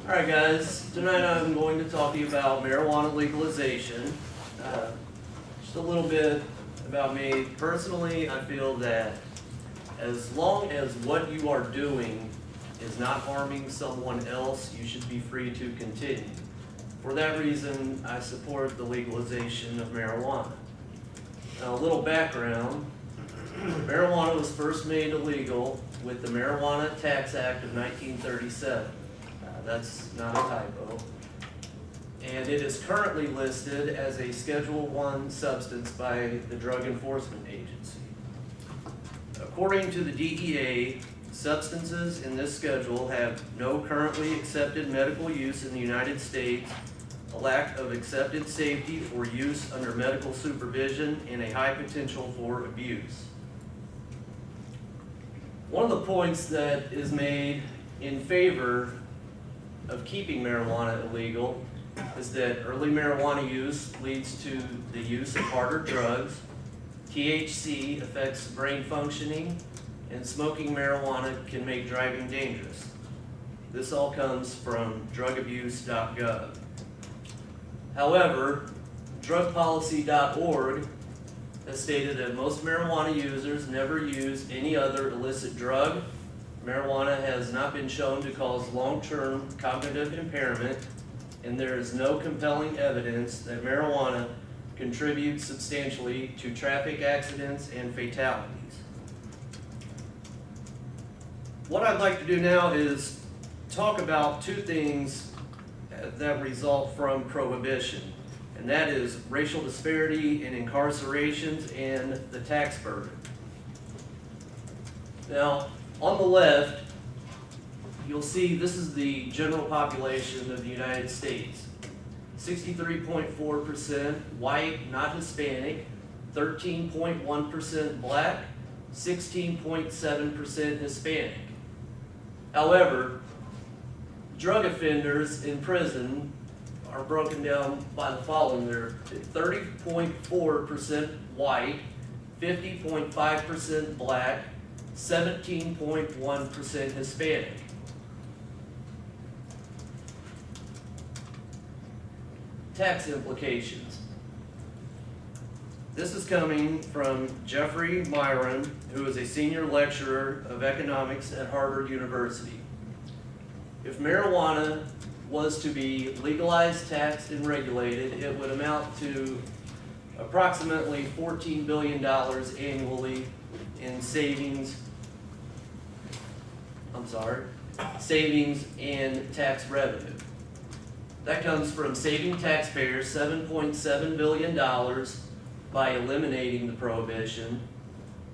Alright guys, tonight I'm going to talk to you about marijuana legalization. Just a little bit about me. Personally, I feel that as long as what you are doing is not harming someone else, you should be free to continue. For that reason, I support the legalization of marijuana. Now, a little background. Marijuana was first made illegal with the Marijuana Tax Act of 1937. That's not a typo. And it is currently listed as a Schedule I substance by the Drug Enforcement Agency. According to the DEA, substances in this schedule have no currently accepted medical use in the United States, a lack of accepted safety for use under medical supervision, and a high potential for abuse. One of the points that is made in favor of keeping marijuana illegal is that early marijuana use leads to the use of harder drugs, THC affects brain functioning, and smoking marijuana can make driving dangerous. This all comes from drugabuse.gov. However, drugpolicy.org has stated that most marijuana users never use any other illicit drug. Marijuana has not been shown to cause long-term cognitive impairment, and there is no compelling evidence that marijuana contributes substantially to traffic accidents and fatalities. What I'd like to do now is talk about two things that result from prohibition, and that is racial disparity in incarcerations and the tax burden. Now, on the left, you'll see this is the general population of the United States. 63.4% white, not Hispanic, 13.1% black, 16.7% Hispanic. However, drug offenders in prison are broken down by the following. They're 30.4% white, 50.5% black, 17.1% Hispanic. Tax implications. This is coming from Jeffrey Myron, who is a senior lecturer of economics at Harvard University. If marijuana was to be legalized, taxed, and regulated, it would amount to approximately $14 billion annually in savings and tax revenue. That comes from saving taxpayers $7.7 billion by eliminating the prohibition,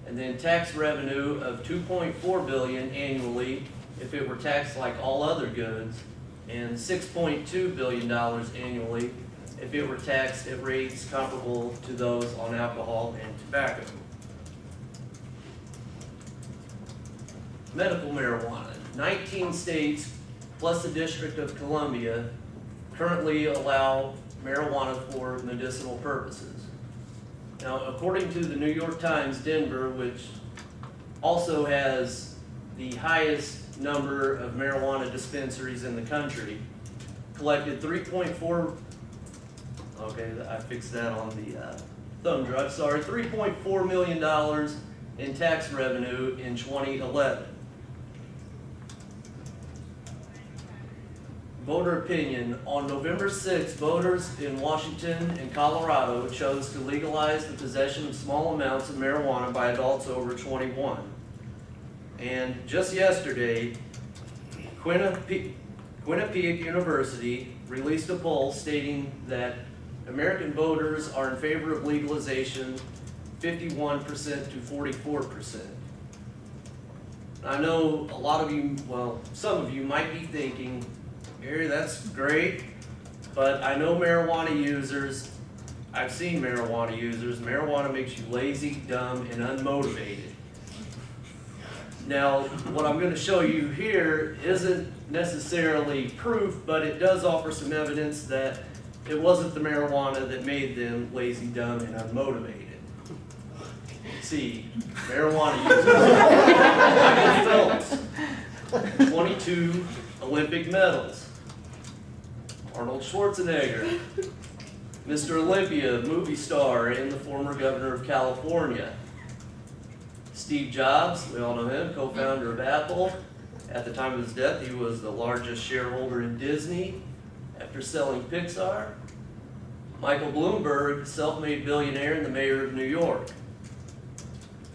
and then tax revenue of $2.4 billion annually if it were taxed like all other goods, and $6.2 billion annually if it were taxed at rates comparable to those on alcohol and tobacco. Medical marijuana. 19 states plus the District of Columbia currently allow marijuana for medicinal purposes. Now, according to the New York Times, Denver, which also has the highest number of marijuana dispensaries in the country, collected 3.4, okay, I fixed that on the thumb drive, sorry, $3.4 million in tax revenue in 2011. Voter opinion. On November 6th, voters in Washington and Colorado chose to legalize the possession of small amounts of marijuana by adults over 21. And just yesterday, Quinnipiac University released a poll stating that American voters are in favor of legalization 51% to 44%. I know a lot of you, well, some of you might be thinking, Gary, that's great, but I know marijuana users, I've seen marijuana users, marijuana makes you lazy, dumb, and unmotivated. Now, what I'm going to show you here isn't necessarily proof, but it does offer some evidence that it wasn't the marijuana that made them lazy, dumb, and unmotivated. See, marijuana users. Michael Phelps, 22 Olympic medals. Arnold Schwarzenegger. Mr. Olympia, movie star and the former governor of California. Steve Jobs, we all know him, co-founder of Apple. At the time of his death, he was the largest shareholder in Disney after selling Pixar. Michael Bloomberg, self-made billionaire and the mayor of New York.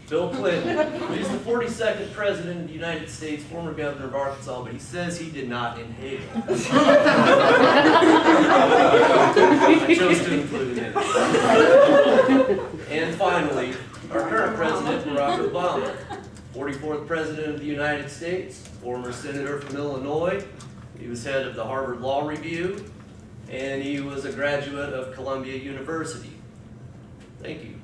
Bill Clinton, he's the 42nd president of the United States, former governor of Arkansas, but he says he did not inhale. I chose to include him. And finally, our current president, Barack Obama, 44th president of the United States, former senator from Illinois. He was head of the Harvard Law Review, and he was a graduate of Columbia University. Thank you.